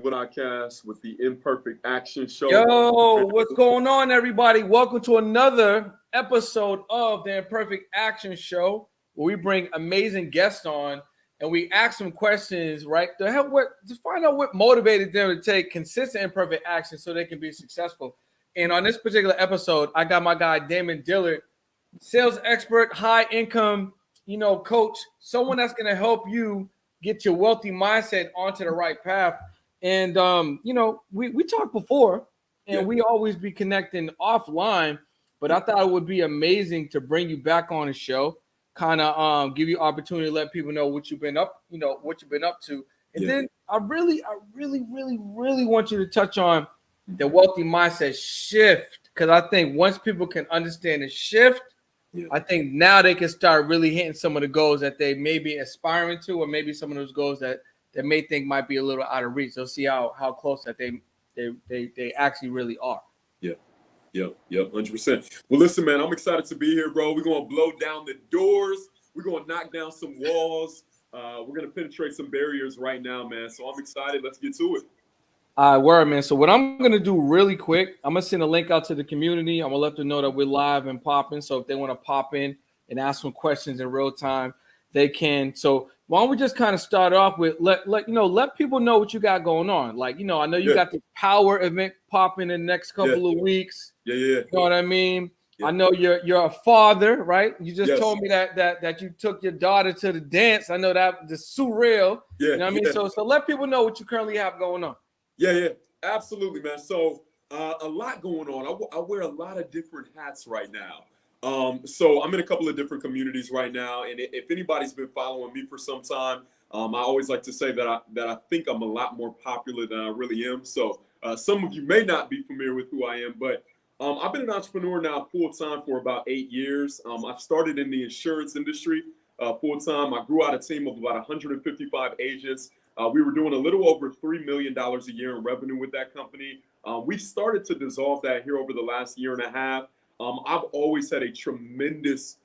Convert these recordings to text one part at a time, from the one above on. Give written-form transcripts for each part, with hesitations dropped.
Podcast with the Imperfect Action Show. Yo, what's going on, everybody? Welcome to another episode of the Imperfect Action Show, where we bring amazing guests on and we ask them questions, right? To find out what motivated them to take consistent imperfect action so they can be successful. And on this particular episode, I got my guy Damon Dillard, sales expert, high income, coach, someone that's going to help you get your wealthy mindset onto the right path. And we talked before, and we always be connecting offline. But I thought it would be amazing to bring you back on the show, kind of give you opportunity to let people know what you've been up, to. And then I really want you to touch on the wealthy mindset shift, because I think once people can understand the shift, I think now they can start really hitting some of the goals that they may be aspiring to, or maybe some of those goals that may think might be a little out of reach. They'll see how close that they actually really are. Yeah, 100%. Well, listen, man, I'm excited to be here, bro. We're going to blow down the doors. We're going to knock down some walls. We're going to penetrate some barriers right now, man. So I'm excited. Let's get to it. All right, word, man. So what I'm going to do really quick, I'm going to send a link out to the community. I'm going to let them know that we're live and popping. So if they want to pop in and ask some questions in real time, they can. So why don't we just kind of start off with let people know what you got going on. Like, I know you got the power event popping in the next couple of weeks. Yeah. You know what I mean? Yeah. I know you're a father, right? You just told me that you took your daughter to the dance. I know that was surreal. Yeah. You know what I mean? So let people know what you currently have going on. Yeah, absolutely, man. So a lot going on. I wear a lot of different hats right now. So I'm in a couple of different communities right now, and if anybody's been following me for some time, I always like to say that I think I'm a lot more popular than I really am. So some of you may not be familiar with who I am, but I've been an entrepreneur now full time for about 8 years. I've started in the insurance industry full time. I grew out a team of about 155 agents. We were doing a little over $3 million a year in revenue with that company. We started to dissolve that here over the last year and a half. I've always had a tremendous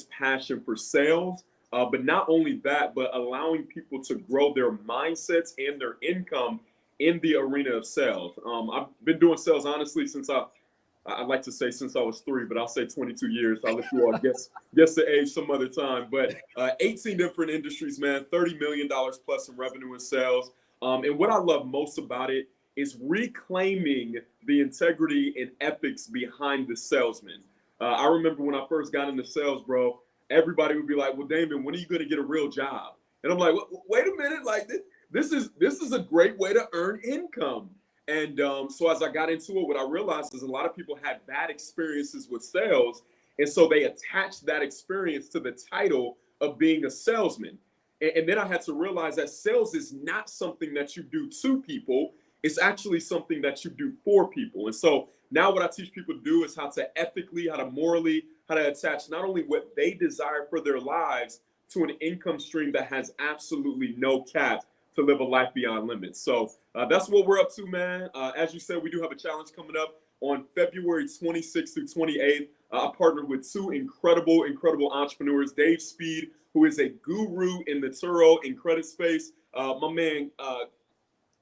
passion for sales, but not only that, but allowing people to grow their mindsets and their income in the arena of sales. I've been doing sales, honestly, since I'd like to say since I was 3, but I'll say 22 years. I'll let you all guess the age some other time. But 18 different industries, man, $30 million plus in revenue and sales. And what I love most about it is reclaiming the integrity and ethics behind the salesman. I remember when I first got into sales, bro, everybody would be like, well, Damon, when are you going to get a real job? And I'm like, wait a minute, like this is a great way to earn income. And so as I got into it, what I realized is a lot of people had bad experiences with sales. And so they attached that experience to the title of being a salesman. And then I had to realize that sales is not something that you do to people. It's actually something that you do for people. And so now what I teach people to do is how to ethically, how to morally, how to attach not only what they desire for their lives to an income stream that has absolutely no cap to live a life beyond limits. So that's what we're up to, man. As you said, we do have a challenge coming up on February 26th through 28th. I partnered with two incredible entrepreneurs, Dave Speed, who is a guru in the Turo and credit space. My man,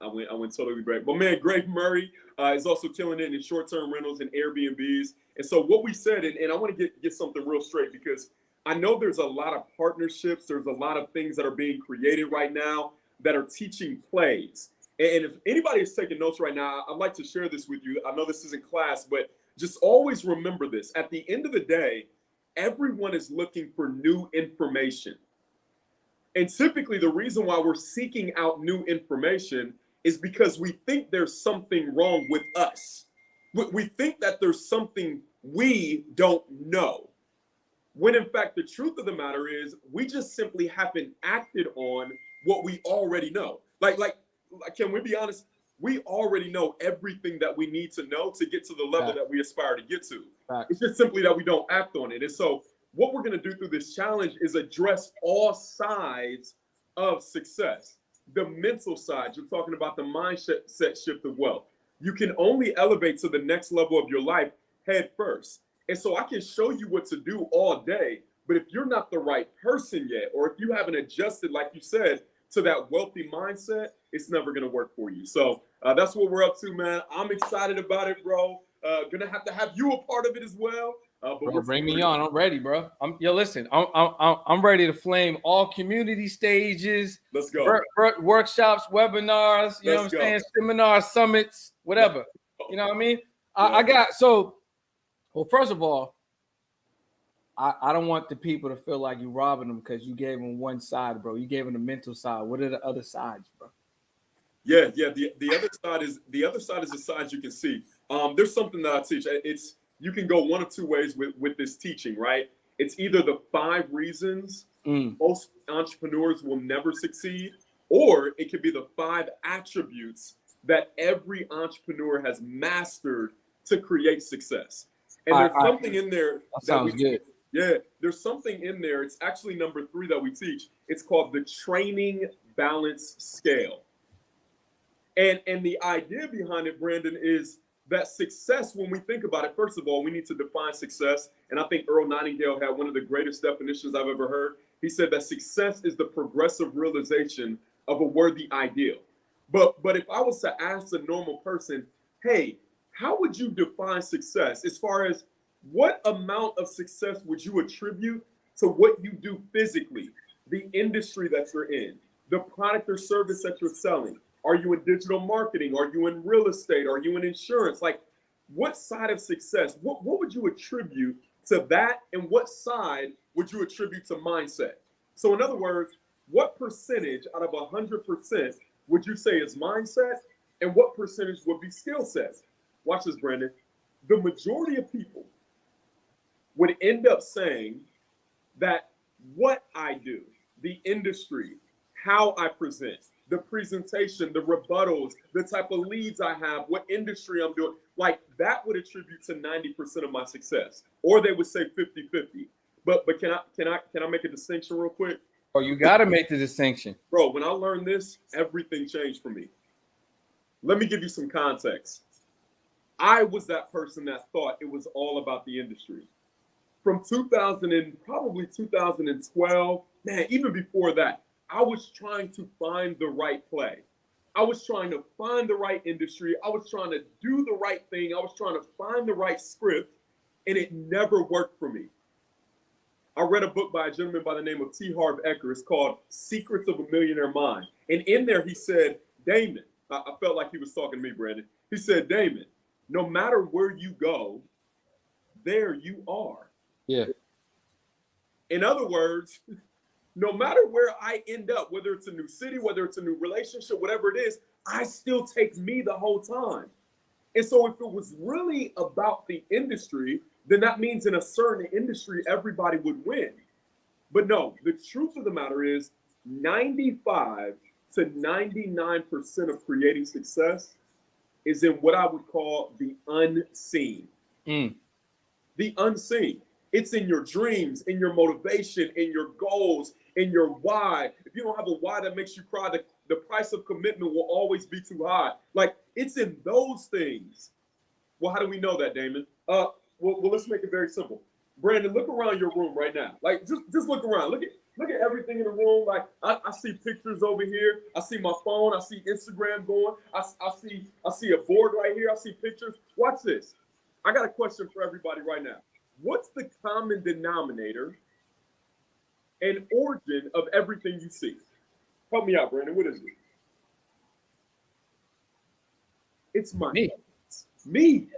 I went totally great. My man, Greg Murray, is also killing it in short-term rentals and Airbnbs. And so what we said, and I want to get something real straight, because I know there's a lot of partnerships. There's a lot of things that are being created right now that are teaching plays. And if anybody is taking notes right now, I'd like to share this with you. I know this isn't class, but just always remember this. At the end of the day, everyone is looking for new information. And typically the reason why we're seeking out new information is because we think there's something wrong with us. We think that there's something we don't know. When in fact, the truth of the matter is we just simply haven't acted on what we already know. Like, can we be honest? We already know everything that we need to know to get to the level that we aspire to get to. It's just simply that we don't act on it. And so what we're going to do through this challenge is address all sides of success. The mental side, you're talking about the mindset shift of wealth. You can only elevate to the next level of your life head first. And so I can show you what to do all day, but if you're not the right person yet, or if you haven't adjusted, like you said, to that wealthy mindset, it's never going to work for you. So that's what we're up to, man. I'm excited about it, bro. Gonna have to have you a part of it as well. Bro, bring me on. I'm ready, bro. Listen, I'm ready to flame all community stages. Let's go. Workshops, webinars, you know what I'm saying? Seminars, summits, whatever. You know what I mean? Well, first of all, I don't want the people to feel like you're robbing them because you gave them one side, bro. You gave them the mental side. What are the other sides, bro? Yeah. The other side is the side you can see. There's something that I teach. You can go one of two ways with this teaching, right? It's either the 5 reasons most entrepreneurs will never succeed, or it could be the 5 attributes that every entrepreneur has mastered to create success. And there's something in there that sounds good. Yeah, there's something in there. It's actually number 3 that we teach. It's called the training balance scale. And the idea behind it, Brandon, is that success, when we think about it, first of all, we need to define success. And I think Earl Nightingale had one of the greatest definitions I've ever heard. He said that success is the progressive realization of a worthy ideal. But if I was to ask a normal person, hey, how would you define success as far as what amount of success would you attribute to what you do physically, the industry that you're in, the product or service that you're selling? Are you in digital marketing? Are you in real estate? Are you in insurance? Like, what side of success, what would you attribute to that? And what side would you attribute to mindset? So in other words, what percentage out of 100% would you say is mindset? And what percentage would be skill sets? Watch this, Brandon. The majority of people would end up saying that what I do, the industry, how I present, the presentation, the rebuttals, the type of leads I have, what industry I'm doing, like that would attribute to 90% of my success. Or they would say 50-50. But can I make a distinction real quick? Oh, you got to make the distinction. Bro, when I learned this, everything changed for me. Let me give you some context. I was that person that thought it was all about the industry. From 2000 and probably 2012, man, even before that, I was trying to find the right play. I was trying to find the right industry. I was trying to do the right thing. I was trying to find the right script, and it never worked for me. I read a book by a gentleman by the name of T. Harv Eker. It's called Secrets of a Millionaire Mind. And in there, he said, Damon, I felt like he was talking to me, Brandon. He said, Damon, no matter where you go, there you are. Yeah. In other words, no matter where I end up, whether it's a new city, whether it's a new relationship, whatever it is, I still take me the whole time. And so if it was really about the industry, then that means in a certain industry, everybody would win. But no, the truth of the matter is 95 to 99% of creating success is in what I would call the unseen. The unseen. It's in your dreams, in your motivation, in your goals, in your why. If you don't have a why that makes you cry, the price of commitment will always be too high. Like, it's in those things. Well, how do we know that, Damon? Well, let's make it very simple. Brandon, look around your room right now. Like, just look around. Look at everything in the room. Like, I see pictures over here. I see my phone. I see Instagram going. I see a board right here. I see pictures. Watch this. I got a question for everybody right now. What's the common denominator and origin of everything you see? Help me out, Brandon. What is it? It's me. Me.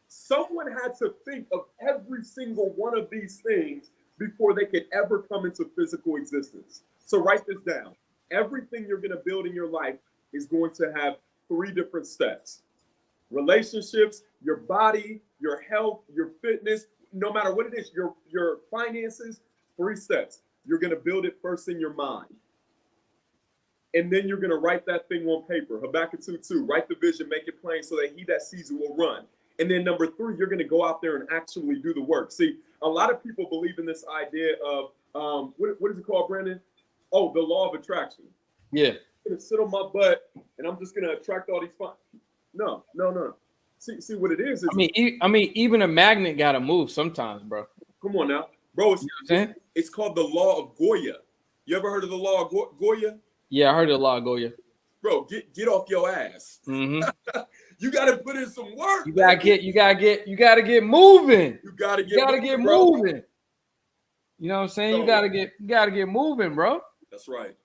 Someone had to think of every single one of these things before they could ever come into physical existence. So write this down. Everything you're going to build in your life is going to have 3 different steps. Relationships, your body, your health, your fitness, no matter what it is, your finances, 3 steps. You're going to build it first in your mind. And then you're going to write that thing on paper. Habakkuk 2:2, write the vision, make it plain so that he that sees it will run. And then number 3, you're going to go out there and actually do the work. See, a lot of people believe in this idea of, what is it called, Brandon? Oh, the law of attraction. Yeah. I'm going to sit on my butt and I'm just going to attract all these fun. No. See what it is. I mean, even a magnet got to move sometimes, bro. Come on now, bro. It's called the law of Goya. You ever heard of the law of Goya? Yeah, I heard it a lot, Goya. Bro, get off your ass. Mm-hmm. You got to put in some work. You gotta get moving. You got to You gotta get bro. moving. You know what I'm saying? So, you gotta get moving, bro. That's right,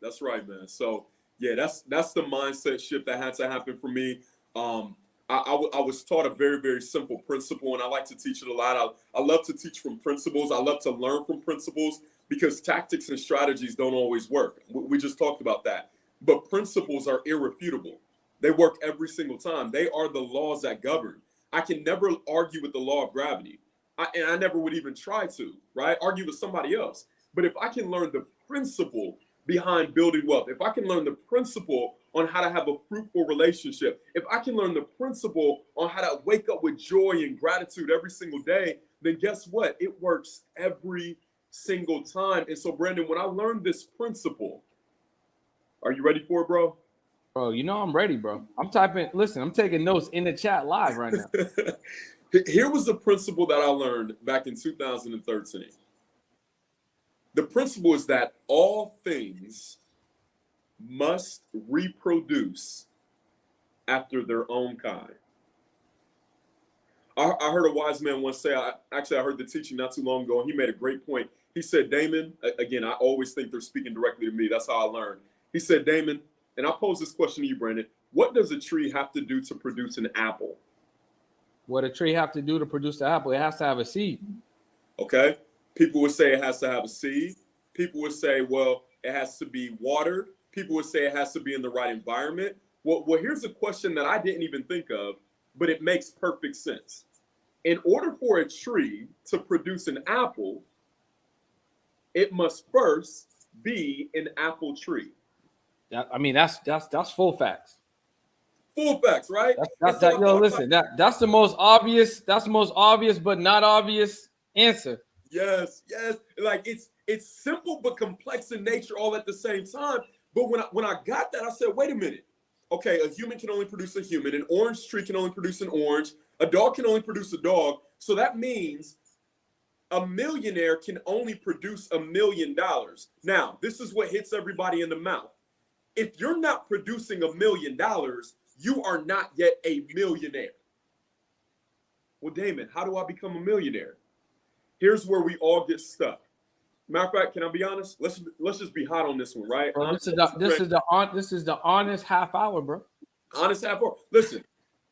man. So yeah, that's the mindset shift that had to happen for me. I was taught a very, very simple principle, and I like to teach it a lot. I love to teach from principles. I love to learn from principles because tactics and strategies don't always work. We just talked about that. But principles are irrefutable. They work every single time. They are the laws that govern. I can never argue with the law of gravity. And I never would even try to, right? Argue with somebody else. But if I can learn the principle behind building wealth, if I can learn the principle on how to have a fruitful relationship, if I can learn the principle on how to wake up with joy and gratitude every single day, then guess what? It works every single time. And so, Brandon, when I learned this principle, are you ready for it, bro? Bro, you know I'm ready, bro. I'm taking notes in the chat live right now. Here was the principle that I learned back in 2013. The principle is that all things must reproduce after their own kind. I heard a wise man once say, I heard the teaching not too long ago, and he made a great point. He said, Damon, again, I always think they're speaking directly to me. That's how I learned. He said, Damon, and I'll pose this question to you, Brandon. What does a tree have to do to produce an apple? What a tree have to do to produce the apple? It has to have a seed. Okay. People would say it has to have a seed. People would say, well, it has to be watered. People would say it has to be in the right environment. Well, here's a question that I didn't even think of, but it makes perfect sense. In order for a tree to produce an apple, it must first be an apple tree. That's full facts. Full facts, right? That's the most obvious. That's the most obvious, but not obvious answer. Yes. Like it's simple but complex in nature all at the same time. But when I got that, I said, wait a minute. Okay, a human can only produce a human. An orange tree can only produce an orange. A dog can only produce a dog. So that means a millionaire can only produce $1 million. Now, this is what hits everybody in the mouth. If you're not producing $1 million, you are not yet a millionaire. Well, Damon, how do I become a millionaire? Here's where we all get stuck. Matter of fact, can I be honest? Let's just be hot on this one, right? Bro, this is the honest half hour, bro. Honest half hour. Listen,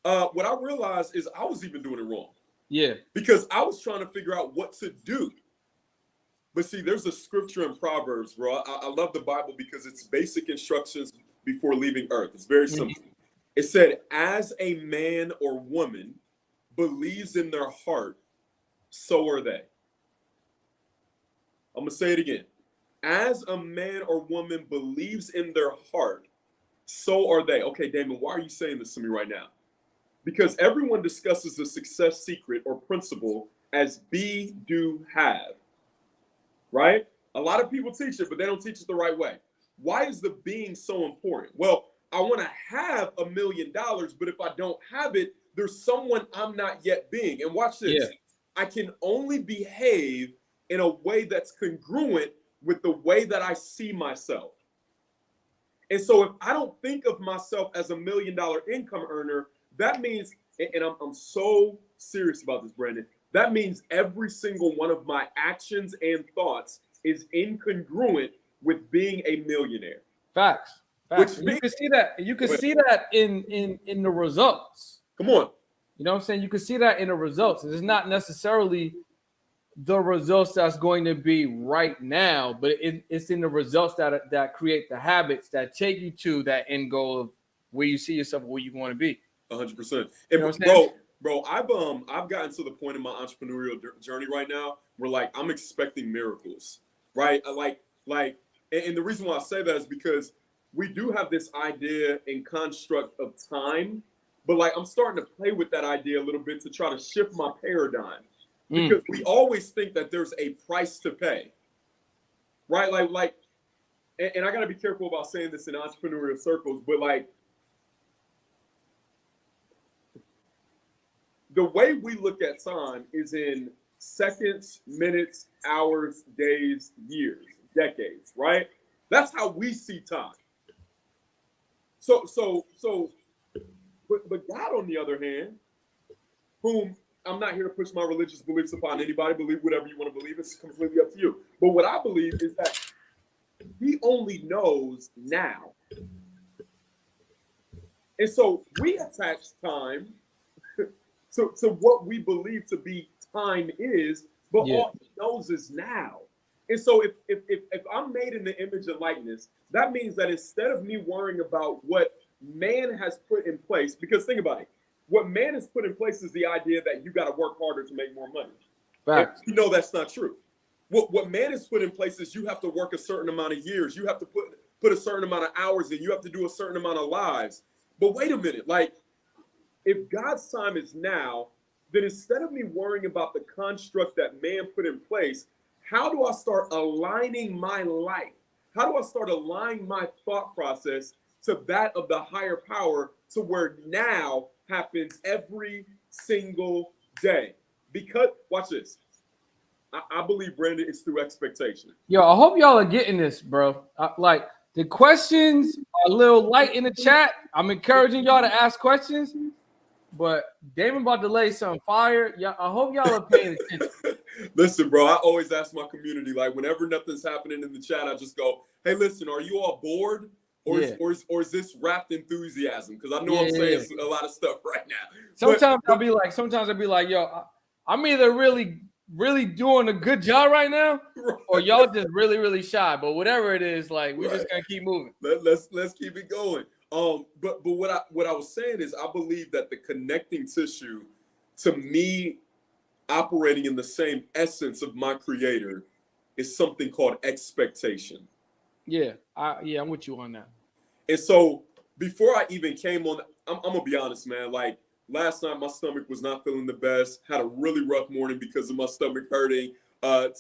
what I realized is I was even doing it wrong. Yeah. Because I was trying to figure out what to do. But see, there's a scripture in Proverbs, bro. I love the Bible because it's basic instructions before leaving earth. It's very simple. Mm-hmm. It said, as a man or woman believes in their heart, so are they. I'm going to say it again. As a man or woman believes in their heart, so are they. Okay, Damon, why are you saying this to me right now? Because everyone discusses the success secret or principle as be, do, have. Right? A lot of people teach it, but they don't teach it the right way. Why is the being so important? Well, I want to have $1 million, but if I don't have it, there's someone I'm not yet being. And watch this. Yeah. I can only behave in a way that's congruent with the way that I see myself. And so if I don't think of myself as $1 million income earner, that means, and I'm so serious about this, Brandon, that means every single one of my actions and thoughts is incongruent with being a millionaire. Facts. You can see that. You can see that in the results. Come on. You know what I'm saying? You can see that in the results. It's not necessarily the results that's going to be right now, but it's in the results that create the habits that take you to that end goal of where you see yourself, where you want to be. 100%. And bro, I've gotten to the point in my entrepreneurial journey right now where like I'm expecting miracles, right? And the reason why I say that is because we do have this idea and construct of time, but like I'm starting to play with that idea a little bit to try to shift my paradigm. Because we always think that there's a price to pay, right? And I got to be careful about saying this in entrepreneurial circles, but like the way we look at time is in seconds, minutes, hours, days, years, decades, right? That's how we see time. But God, on the other hand, whom I'm not here to push my religious beliefs upon anybody. Believe whatever you want to believe. It's completely up to you. But what I believe is that he only knows now. And so we attach time to what we believe to be time is, but all he knows is now. And so if I'm made in the image and likeness, that means that instead of me worrying about what man has put in place, because think about it, what man has put in place is the idea that you got to work harder to make more money. Facts. You know that's not true. What man has put in place is you have to work a certain amount of years. You have to put a certain amount of hours in. You have to do a certain amount of lives. But wait a minute, like if God's time is now, then instead of me worrying about the construct that man put in place, how do I start aligning my life? How do I start aligning my thought process to that of the higher power to where now happens every single day? Because, watch this. I believe, Brandon, it's through expectation. Yo, I hope y'all are getting this, bro. Like, the questions are a little light in the chat. I'm encouraging y'all to ask questions, but Damon about to lay some fire. Yeah, I hope y'all are paying attention. Listen, bro, I always ask my community, like, whenever nothing's happening in the chat, I just go, hey, listen, are you all bored? Or is this wrapped enthusiasm? Because I know I'm saying a lot of stuff right now. Sometimes I'll be like, yo, I'm either really doing a good job right now, or y'all just really shy. But whatever it is, like, we're just gonna keep moving. Let's keep it going. But what I was saying is I believe that the connecting tissue to me operating in the same essence of my creator is something called expectation. I'm with you on that. And so before I even came on, I'm gonna be honest, man. Like last night, my stomach was not feeling the best. Had a really rough morning because of my stomach hurting.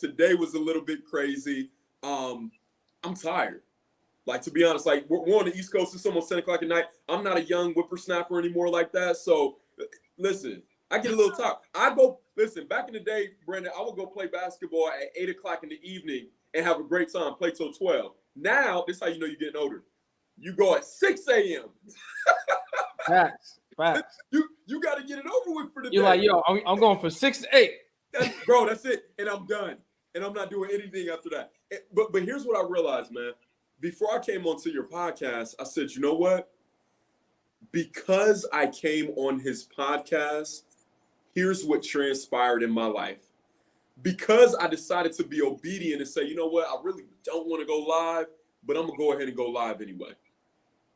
Today was a little bit crazy. I'm tired. Like, to be honest, like we're on the East Coast. It's almost 10 o'clock at night. I'm not a young whippersnapper anymore like that. So listen, I get a little tired. Listen, back in the day, Brandon, I would go play basketball at 8 o'clock in the evening and have a great time, play till 12. Now, this is how you know you're getting older. You go at 6 a.m. Facts. You got to get it over with for the day. You're like, yo, I'm going from 6 to 8. Bro, that's it. And I'm done. And I'm not doing anything after that. But here's what I realized, man. Before I came onto your podcast, I said, you know what? Because I came on his podcast, here's what transpired in my life. Because I decided to be obedient and say, you know what? I really don't want to go live, but I'm going to go ahead and go live anyway.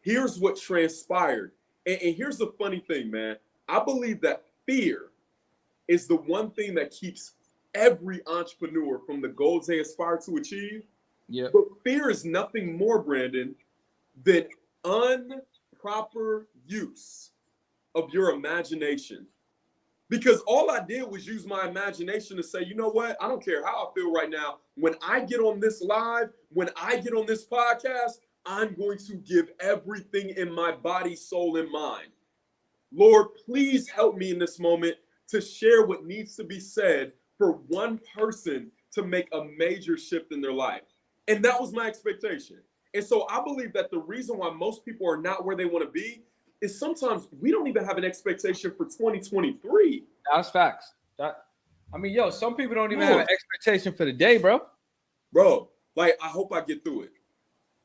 Here's what transpired. And here's the funny thing, man. I believe that fear is the one thing that keeps every entrepreneur from the goals they aspire to achieve. Yeah. But fear is nothing more, Brandon, than improper use of your imagination. Because all I did was use my imagination to say, you know what? I don't care how I feel right now. When I get on this live, when I get on this podcast, I'm going to give everything in my body, soul, and mind. Lord, please help me in this moment to share what needs to be said for one person to make a major shift in their life. And that was my expectation. And so I believe that the reason why most people are not where they want to be is sometimes we don't even have an expectation for 2023. That's facts. Some people don't even have an expectation for the day, bro. Bro, like, I hope I get through it.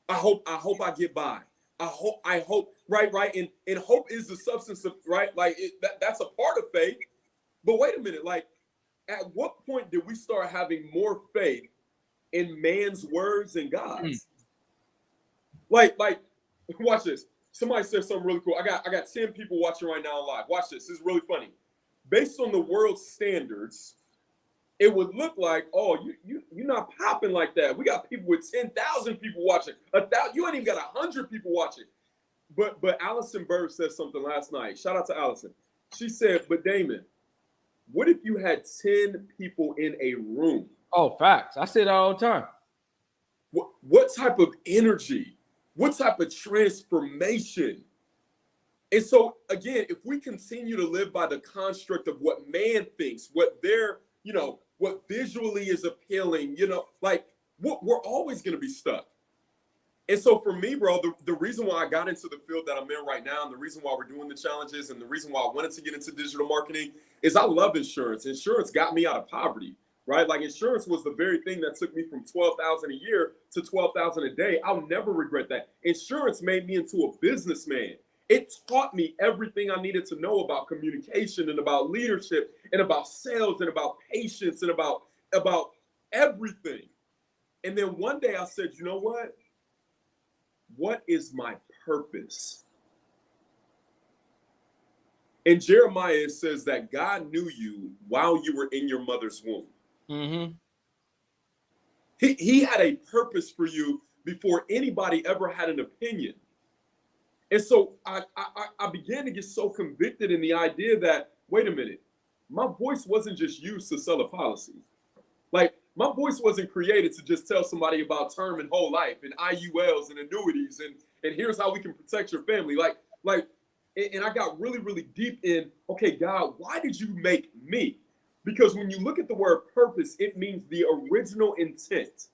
I hope I get by. I hope, right. And hope is the substance of, right? Like, that's a part of faith. But wait a minute, like, at what point did we start having more faith in man's words than God's? Like, watch this. Somebody said something really cool. I got 10 people watching right now live. Watch this. This is really funny. Based on the world's standards, it would look like, oh, you're not popping like that. We got people with 10,000 people watching. 1,000. You ain't even got 100 people watching. But Allison Bird said something last night. Shout out to Allison. She said, but Damon, what if you had 10 people in a room? Oh, facts. I say that all the time. What type of energy? What type of transformation? And so, again, if we continue to live by the construct of what man thinks, what visually is appealing, like, we're always going to be stuck. And so for me, bro, the reason why I got into the field that I'm in right now, and the reason why we're doing the challenges, and the reason why I wanted to get into digital marketing is I love insurance. Insurance got me out of poverty, right? Like insurance was the very thing that took me from 12,000 a year to 12,000 a day. I'll never regret that. Insurance made me into a businessman. It taught me everything I needed to know about communication and about leadership and about sales and about patience and about everything. And then one day I said, you know what? What is my purpose? In Jeremiah, it says that God knew you while you were in your mother's womb. Mm-hmm. He had a purpose for you before anybody ever had an opinion. And so I began to get so convicted in the idea that, wait a minute, my voice wasn't just used to sell a policy. Like, my voice wasn't created to just tell somebody about term and whole life and IULs and annuities and here's how we can protect your family. And I got really, really deep in, okay, God, why did you make me? Because when you look at the word purpose, it means the original intent.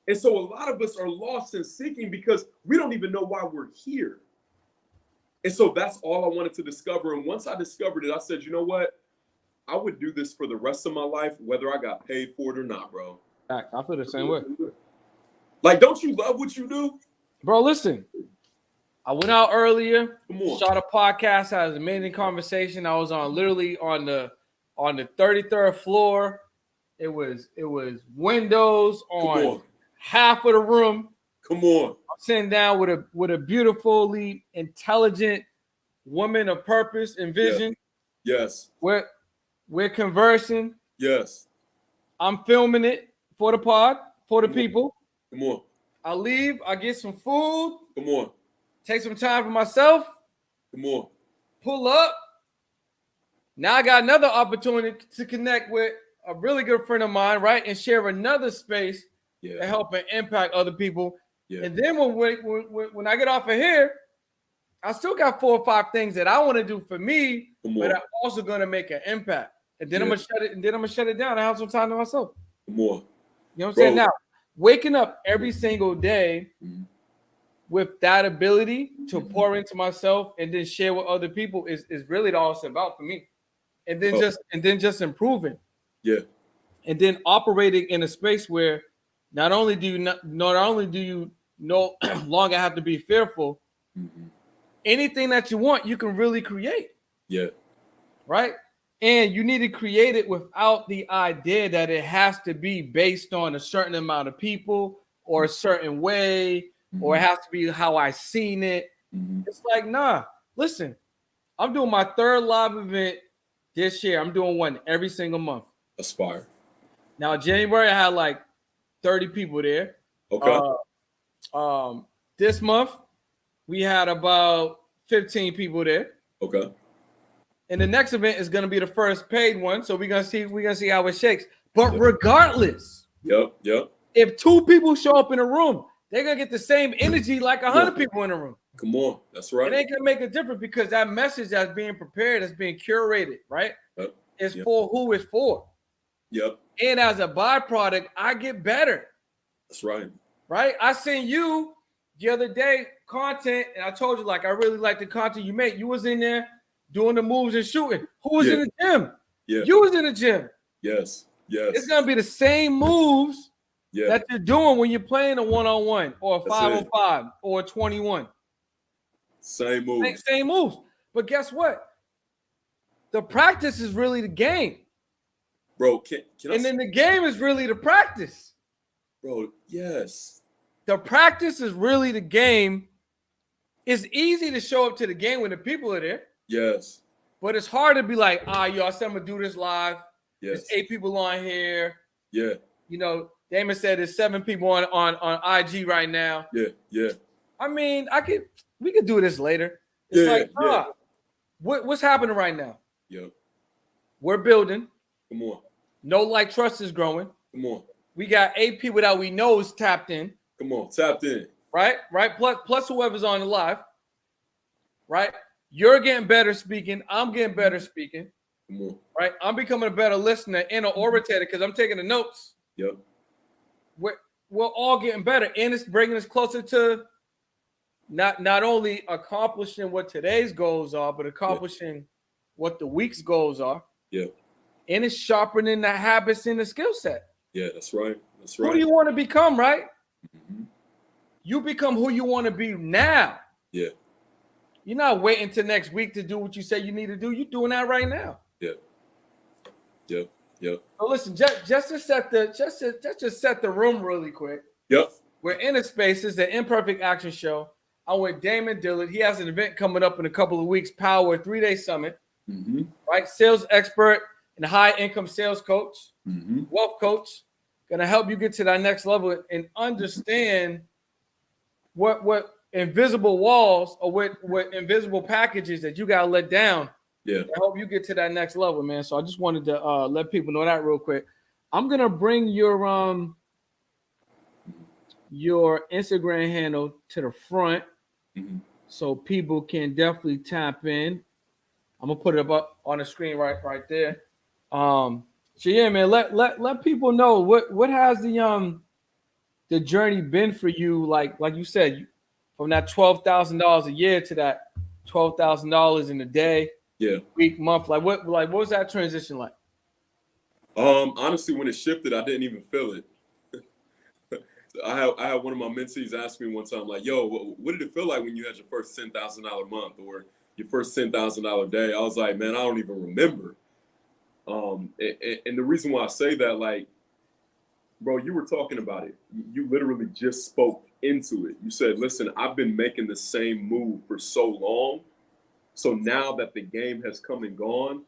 And so a lot of us are lost in seeking because we don't even know why we're here. And so that's all I wanted to discover. And once I discovered it, I said, you know what? I would do this for the rest of my life, whether I got paid for it or not, bro. I feel the same way. Like, don't you love what you do? Bro, listen. I went out earlier, Come on. shot a podcast, had an amazing conversation. I was literally on the 33rd floor. It was windows on half of the room. Come on. I'm sitting down with a beautifully intelligent woman of purpose and vision. Yeah. Yes. We're conversing. Yes. I'm filming it for the pod, for the people. Come on. I leave. I get some food. Come on. Take some time for myself. Come on. Pull up. Now I got another opportunity to connect with a really good friend of mine, right? And share another space to help and impact other people. Yeah. And then when I get off of here, I still got 4 or 5 things that I want to do for me, but I'm also going to make an impact. And then I'm gonna shut it. And then I'm gonna shut it down. I have some time to myself. Come on. You know what I'm saying? Now, waking up every single day with that ability to pour into myself and then share with other people is really all it's about for me. And then just improving. Yeah. And then operating in a space where not only do you no longer have to be fearful, anything that you want, you can really create. Yeah. Right? And you need to create it without the idea that it has to be based on a certain amount of people or a certain way, or it has to be how I seen it. It's like, nah, listen, I'm doing my 3rd live event this year. I'm doing one every single month. Aspire. Now, January, I had like 30 people there. Okay. This month, we had about 15 people there. Okay. And the next event is going to be the first paid one, so we're gonna see how it shakes. But regardless, if 2 people show up in a room, they're gonna get the same energy like 100 people in a room. Come on, that's right. It ain't gonna make a difference because that message that's being prepared is being curated, right? It's for who it's for. Yep. And as a byproduct, I get better. That's right. Right? I seen you the other day content, and I told you like I really like the content you make. You was in there doing the moves and shooting. Who was in the gym? Yeah. You was in the gym. Yes. Yes. It's gonna be the same moves that you're doing when you're playing a 1-on-1 or a 5-on-5 or a 21. Same moves. Same moves. But guess what? The practice is really the game. Bro, can and then the game is really the practice. Bro, yes. The practice is really the game. It's easy to show up to the game when the people are there. Yes. But it's hard to be like, yo, I said I'm gonna do this live. Yes. There's 8 people on here. Yeah. You know, Damon said there's 7 people on IG right now. Yeah, yeah. I mean, we could do this later. It's what's happening right now? Yep. We're building. Come on. No like trust is growing. Come on. We got 8 people that we know is tapped in. Come on, tapped in. Right? Plus whoever's on the live. Right? You're getting better speaking. I'm getting better speaking. Come on. Right? I'm becoming a better listener and an orator because I'm taking the notes. Yep. we're all getting better, and it's bringing us closer to not only accomplishing what today's goals are, but accomplishing what the week's goals are. Yeah. And it's sharpening the habits and the skill set. Yeah, that's right. That's right. Who do you want to become, right? Mm-hmm. You become who you want to be now. Yeah. You're not waiting till next week to do what you say you need to do. You're doing that right now. Yeah. Yeah. Yeah. So listen, just to set the room really quick. Yep. We're in a space. It's the Imperfect Action Show. I'm with Damon Dillard. He has an event coming up in a couple of weeks, Power 3-day summit. Mm-hmm. Right? Sales expert and high income sales coach, wealth coach, gonna help you get to that next level and understand what invisible walls or what invisible packages that you gotta let down. Yeah. To help you get to that next level, man. So I just wanted to let people know that real quick. I'm gonna bring your Instagram handle to the front so people can definitely tap in. I'm gonna put it up on the screen right there. So yeah, man, let people know what has the journey been for you, like you said, from that $12,000 a year to that $12,000 in a day, week, month. Like what was that transition like? Honestly, when it shifted, I didn't even feel it. I had one of my mentees ask me one time, like, "Yo, what did it feel like when you had your first $10,000 month or your first $10,000 day?" I was like, "Man, I don't even remember." And the reason why I say that, like, bro, you were talking about it. You literally just spoke into it. You said, "Listen, I've been making the same move for so long, so now that the game has come and gone,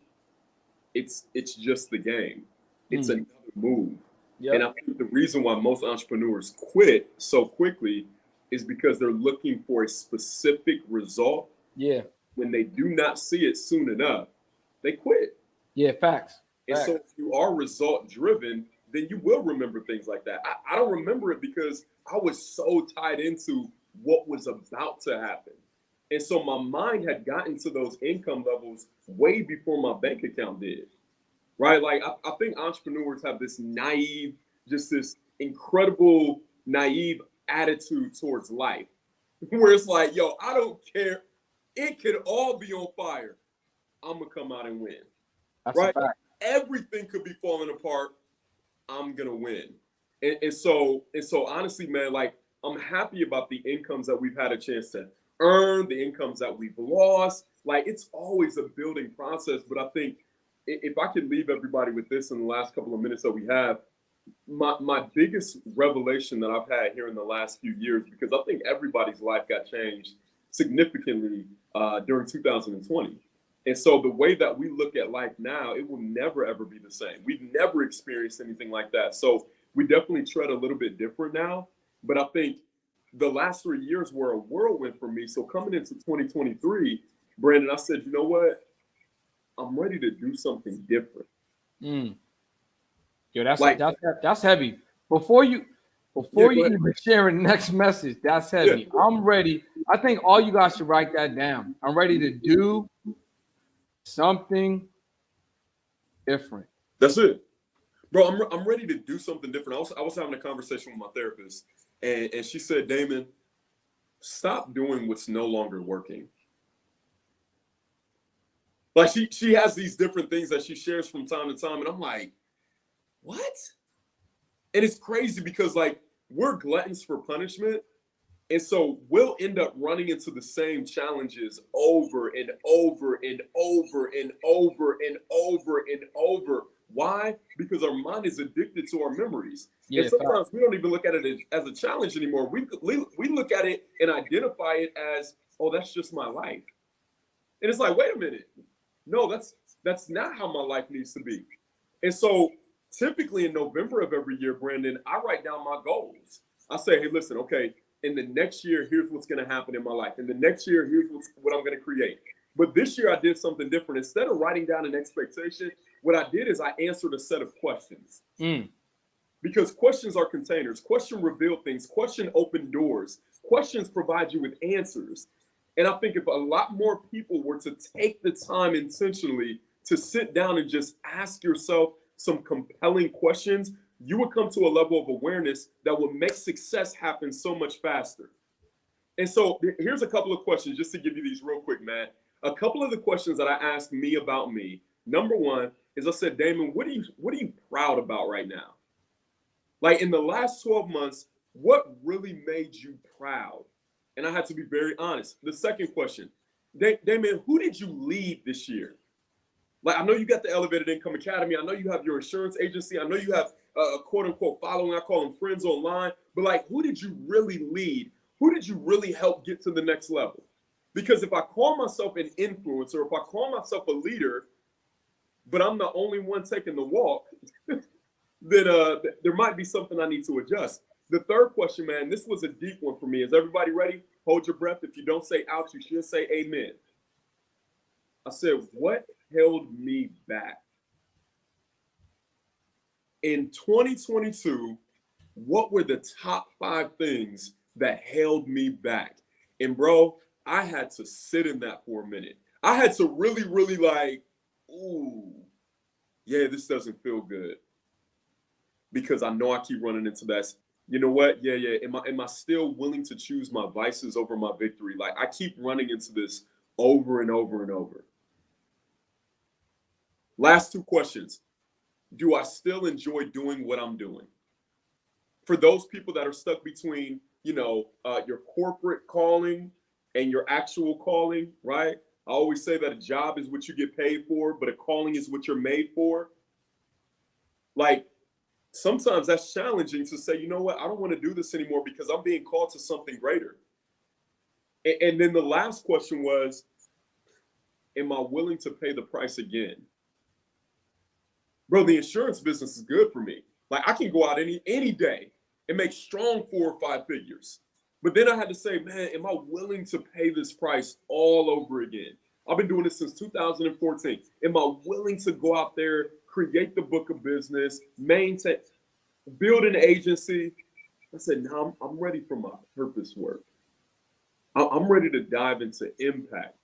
it's just the game. It's another move." Yep. And I think the reason why most entrepreneurs quit so quickly is because they're looking for a specific result. Yeah. When they do not see it soon enough, they quit. Yeah, facts. And so if you are result driven, then you will remember things like that. I don't remember it because I was so tied into what was about to happen. And so my mind had gotten to those income levels way before my bank account did. Right? Like, I think entrepreneurs have this naive, just this incredible, naive attitude towards life, where it's like, yo, I don't care. It could all be on fire. I'm going to come out and win. That's right? A fact. Everything could be falling apart. I'm going to win. And so honestly, man, like, I'm happy about the incomes that we've had a chance to earn, the incomes that we've lost. Like, it's always a building process, but I think if I could leave everybody with this in the last couple of minutes that we have, my biggest revelation that I've had here in the last few years, because I think everybody's life got changed significantly during 2020. And so the way that we look at life now, it will never, ever be the same. We've never experienced anything like that. So we definitely tread a little bit different now. But I think the last 3 years were a whirlwind for me. So coming into 2023, Brandon, I said, you know what? I'm ready to do something different. Yo, that's heavy. Before you even share the next message, that's heavy. Yeah. I'm ready. I think all you guys should write that down. I'm ready to do something different. That's it, bro. I'm ready to do something different. I was having a conversation with my therapist, and she said, Damon, stop doing what's no longer working. Like, she has these different things that she shares from time to time. And I'm like, what? And it's crazy because, like, we're gluttons for punishment. And so we'll end up running into the same challenges over and over and over and over and over and over. Why? Because our mind is addicted to our memories. Yeah, and sometimes we don't even look at it as a challenge anymore. We look at it and identify it as, oh, that's just my life. And it's like, wait a minute. No, that's not how my life needs to be. And so typically in November of every year, Brandon, I write down my goals. I say, hey, listen, okay, in the next year, here's what's going to happen in my life. In the next year, here's what I'm going to create. But this year I did something different. Instead of writing down an expectation, what I did is I answered a set of questions. Because questions are containers. Question reveal things. Question open doors. Questions provide you with answers. And I think if a lot more people were to take the time intentionally to sit down and just ask yourself some compelling questions, you would come to a level of awareness that would make success happen so much faster. And so here's a couple of questions just to give you these real quick, man. A couple of the questions that I asked me about me. Number one is I said, Damon, what are you proud about right now? Like in the last 12 months, what really made you proud? And I had to be very honest. The second question, Damon, who did you lead this year? Like, I know you got the Elevated Income Academy. I know you have your insurance agency. I know you have a quote unquote following. I call them friends online. But like, who did you really lead? Who did you really help get to the next level? Because if I call myself an influencer, if I call myself a leader, but I'm the only one taking the walk, then there might be something I need to adjust. The third question, man, this was a deep one for me. Is everybody ready? Hold your breath. If you don't say ouch, you should say amen. I said, what held me back? In 2022, what were the top 5 things that held me back? And bro, I had to sit in that for a minute. I had to really, really like, ooh, yeah, this doesn't feel good. Because I know I keep running into that. You know what? Yeah. Am I still willing to choose my vices over my victory? Like I keep running into this over and over and over. Last 2 questions. Do I still enjoy doing what I'm doing? For those people that are stuck between, your corporate calling and your actual calling, right? I always say that a job is what you get paid for, but a calling is what you're made for. Like, sometimes that's challenging to say, you know what, I don't want to do this anymore because I'm being called to something greater. And then the last question was, am I willing to pay the price again? Bro, the insurance business is good for me. Like I can go out any day and make strong 4 or 5 figures. But then I had to say, man, am I willing to pay this price all over again? I've been doing this since 2014. Am I willing to go out there, create the book of business, maintain, build an agency? I said, no, I'm ready for my purpose work. I'm ready to dive into impact.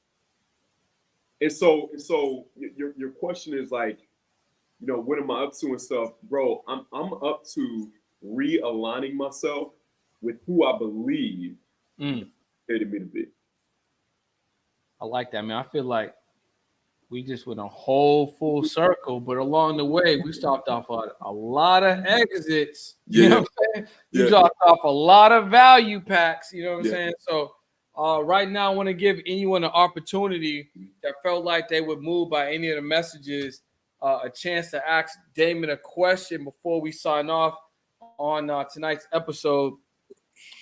And so your question is like, what am I up to and stuff? Bro, I'm up to realigning myself with who I believe created me to be. I like that, man. I feel like we just went a whole full circle, but along the way, we stopped off a lot of exits. You know what I'm saying? You dropped off a lot of value packs. You know what I'm saying? So right now, I want to give anyone an opportunity that felt like they were moved by any of the messages, a chance to ask Damon a question before we sign off on tonight's episode.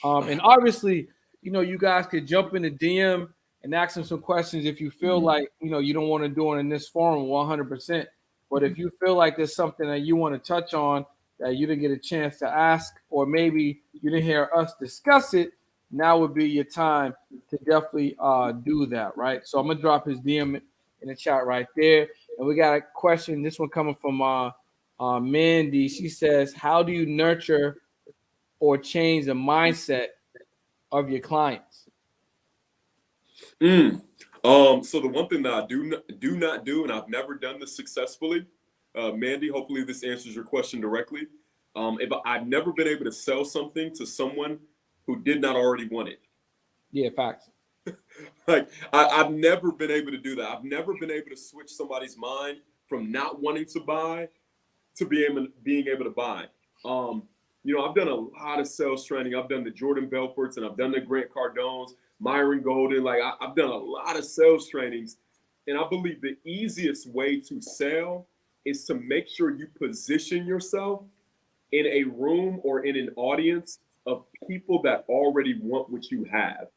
And obviously, you guys could jump in the DM and ask him some questions if you feel like, you don't want to do it in this forum 100%. But if you feel like there's something that you want to touch on that you didn't get a chance to ask, or maybe you didn't hear us discuss it, now would be your time to definitely do that, right? So I'm going to drop his DM in the chat right there. And we got a question, this one coming from Mandy. She says, how do you nurture or change the mindset of your clients? So the one thing that I do not do, and I've never done this successfully, Mandy, hopefully this answers your question directly. If I've never been able to sell something to someone who did not already want it. Yeah, facts. Like I've never been able to do that. I've never been able to switch somebody's mind from not wanting to buy to being able to buy. I've done a lot of sales training. I've done the Jordan Belforts and I've done the Grant Cardones, Myron Golden. Like I've done a lot of sales trainings. And I believe the easiest way to sell is to make sure you position yourself in a room or in an audience of people that already want what you have.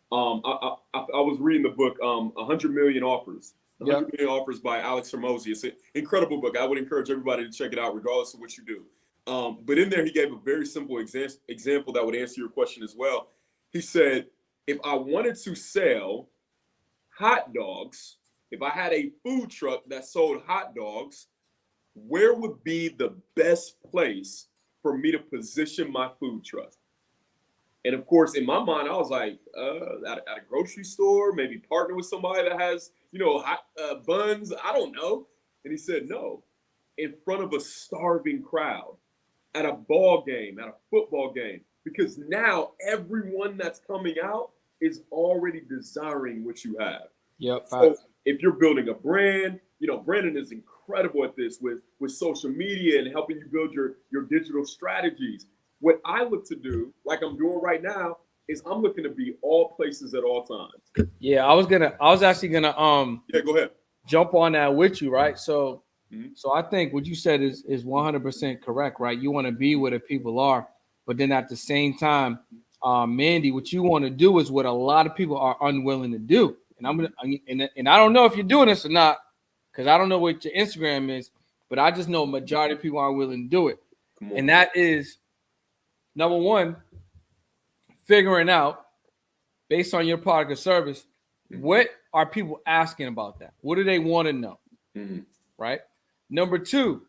I was reading the book, 100 Million Offers. 100 Million Offers by Alex Hormozi. It's an incredible book. I would encourage everybody to check it out, regardless of what you do. But in there, he gave a very simple example that would answer your question as well. He said, if I wanted to sell hot dogs, if I had a food truck that sold hot dogs, where would be the best place for me to position my food truck? And of course, in my mind, I was like, at a grocery store, maybe partner with somebody that has, hot buns. I don't know. And he said, no, in front of a starving crowd, at a ball game, at a football game, because now everyone that's coming out is already desiring what you have. Yep. So if you're building a brand, Brandon is incredible at this with social media and helping you build your digital strategies. What I look to do, like I'm doing right now, is I'm looking to be all places at all times. Yeah, I was actually gonna Yeah, go ahead. jump on that with you, right? So Mhm. so I think what you said is 100% correct, right? You want to be where the people are, but then at the same time, Mandy, what you want to do is what a lot of people are unwilling to do. And and I don't know if you're doing this or not, because I don't know what your Instagram is, but I just know a majority of people aren't willing to do it. And that is number one, figuring out based on your product or service, what are people asking about that? What do they want to know? Mm-hmm. Right? Number two,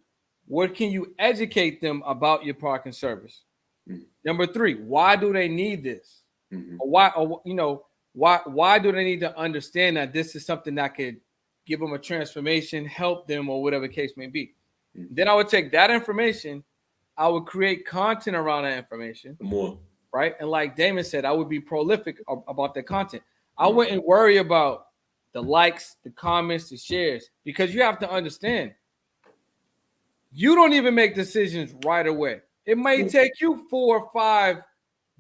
what can you educate them about your product and service? Mm-hmm. Number three, why do they need this? Mm-hmm. Why do they need to understand that this is something that could give them a transformation, help them, or whatever the case may be? Mm-hmm. Then I would take that information, I would create content around that information. More. Right? And like Damon said, I would be prolific about the content. I wouldn't worry about the likes, the comments, the shares, because you have to understand, you don't even make decisions right away. It may take you 4 or 5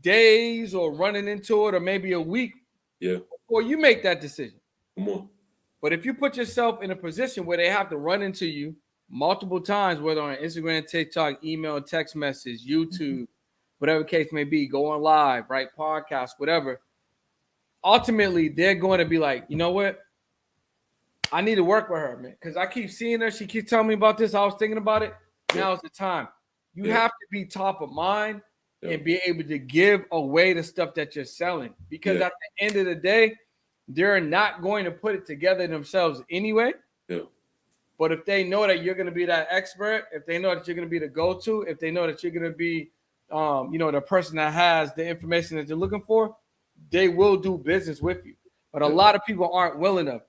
days or running into it, or maybe a week before you make that decision. Come on. But if you put yourself in a position where they have to run into you multiple times, whether on Instagram, TikTok, email, text message, YouTube, whatever the case may be, going live, right? Podcast, whatever. Ultimately, they're going to be like, you know what? I need to work with her, man, because I keep seeing her. She keeps telling me about this. I was thinking about it. Now's the time. You have to be top of mind and be able to give away the stuff that you're selling, because at the end of the day, they're not going to put it together themselves anyway. Yeah. But if they know that you're going to be that expert, if they know that you're going to be the go-to, if they know that you're going to be, the person that has the information that they're looking for, they will do business with you. But a lot of people aren't willing to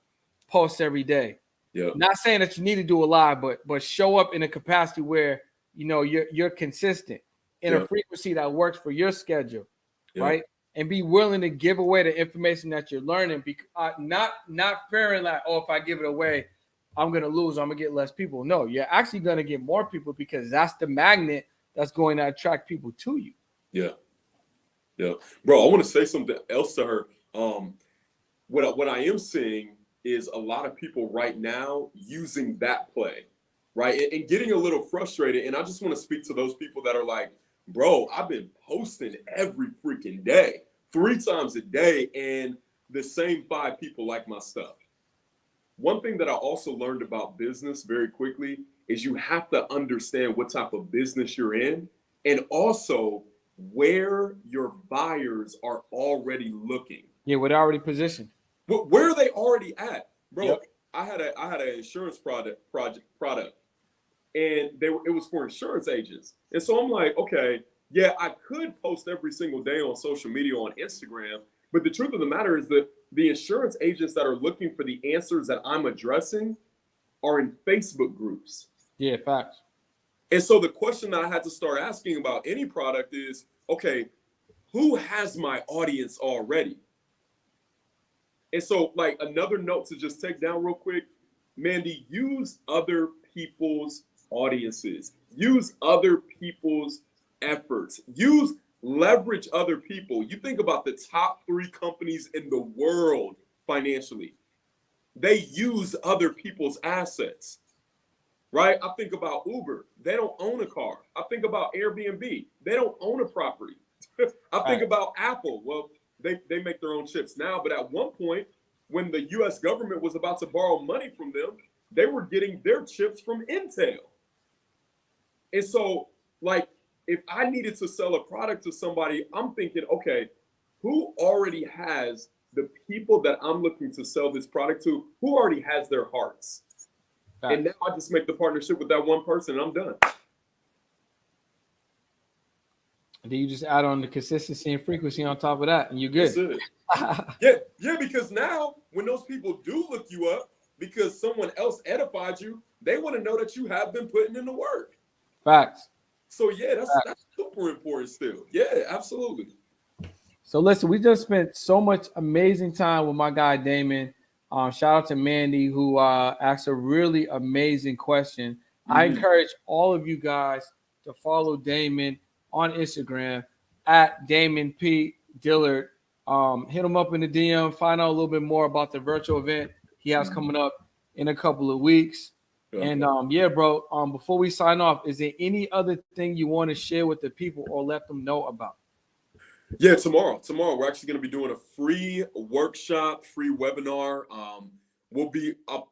post every day. Yeah. Not saying that you need to do a live, but show up in a capacity where you're consistent in a frequency that works for your schedule, right? And be willing to give away the information that you're learning, because not fearing like, oh, if I give it away, I'm gonna lose, I'm gonna get less people. No, you're actually gonna get more people, because that's the magnet that's going to attract people to you. Yeah, bro. I want to say something else to her. What I am seeing is a lot of people right now using that play, right, and getting a little frustrated. And I just want to speak to those people that are like, bro, I've been posting every freaking day, 3 times a day, and the same 5 people like my stuff. One thing that I also learned about business very quickly is you have to understand what type of business you're in, and also where your buyers are already looking. Yeah, we're already positioned. Where are they already at, bro? Yep. I had an insurance product, and it was for insurance agents. And so I'm like, okay, yeah, I could post every single day on social media, on Instagram, but the truth of the matter is that the insurance agents that are looking for the answers that I'm addressing are in Facebook groups. Yeah, facts. And so the question that I had to start asking about any product is, okay, who has my audience already? And so, like, another note to just take down real quick, Mandy, use other people's audiences. Use other people's efforts. Leverage other people. You think about the top 3 companies in the world financially. They use other people's assets, right? I think about Uber. They don't own a car. I think about Airbnb. They don't own a property. I think about Apple. Well, they make their own chips now, but at one point, when the U.S. government was about to borrow money from them, they were getting their chips from Intel. And so, like, if I needed to sell a product to somebody, I'm thinking, okay, who already has the people that I'm looking to sell this product to, who already has their hearts? Right. And now I just make the partnership with that one person and I'm done. And then you just add on the consistency and frequency on top of that, and you're good. Yeah, because now when those people do look you up because someone else edified you, they want to know that you have been putting in the work. Facts. So yeah, that's super important still. Yeah, absolutely. So listen, we just spent so much amazing time with my guy Damon. Shout out to Mandy who asked a really amazing question. I Mhm. encourage all of you guys to follow Damon on Instagram at Damon P. Dillard. Hit him up in the DM, find out a little bit more about the virtual event he has Mhm. coming up in a couple of weeks. Yeah. And yeah, bro, before we sign off, is there any other thing you want to share with the people or let them know about? Yeah, tomorrow we're actually going to be doing a free workshop, free webinar. I'll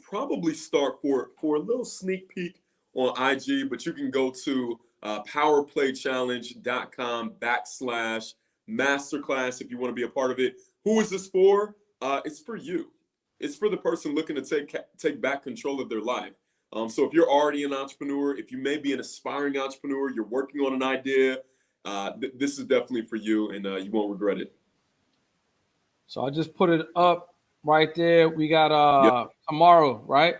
probably start for a little sneak peek on IG, but you can go to powerplaychallenge.com/masterclass if you want to be a part of it. Who is this for? It's for you. It's for the person looking to take back control of their life. So if you're already an entrepreneur, if you may be an aspiring entrepreneur, you're working on an idea, this is definitely for you, and you won't regret it. So I just put it up right there. We got Yep. tomorrow, right?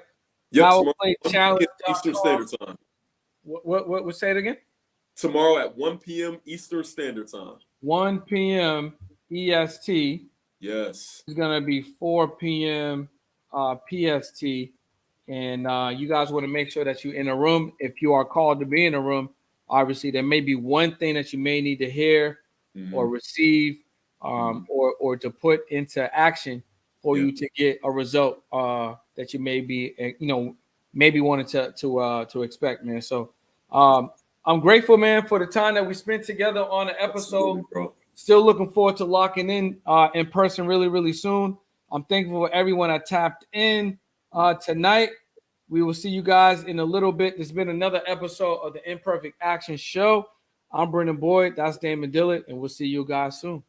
Yep. Tomorrow at 1 p.m. Eastern Powerplaychallenge.com. Standard Time. What say it again? Tomorrow at 1 p.m. Eastern Standard Time. 1 p.m. EST Yes. is gonna be 4 p.m. PST. And you guys want to make sure that you're in a room. If you are called to be in a room, obviously there may be one thing that you may need to hear or Mm-hmm. receive, Mm-hmm. or to put into action for Yeah. you to get a result that you may be, maybe wanted to expect, man. So I'm grateful, man, for the time that we spent together on an episode. Absolutely, bro. Still looking forward to locking in person really, really soon. I'm thankful for everyone that tapped in tonight. We will see you guys in a little bit. There's been another episode of the Imperfect Action Show. I'm Brendan Boyd. That's Damon Dillard, and we'll see you guys soon.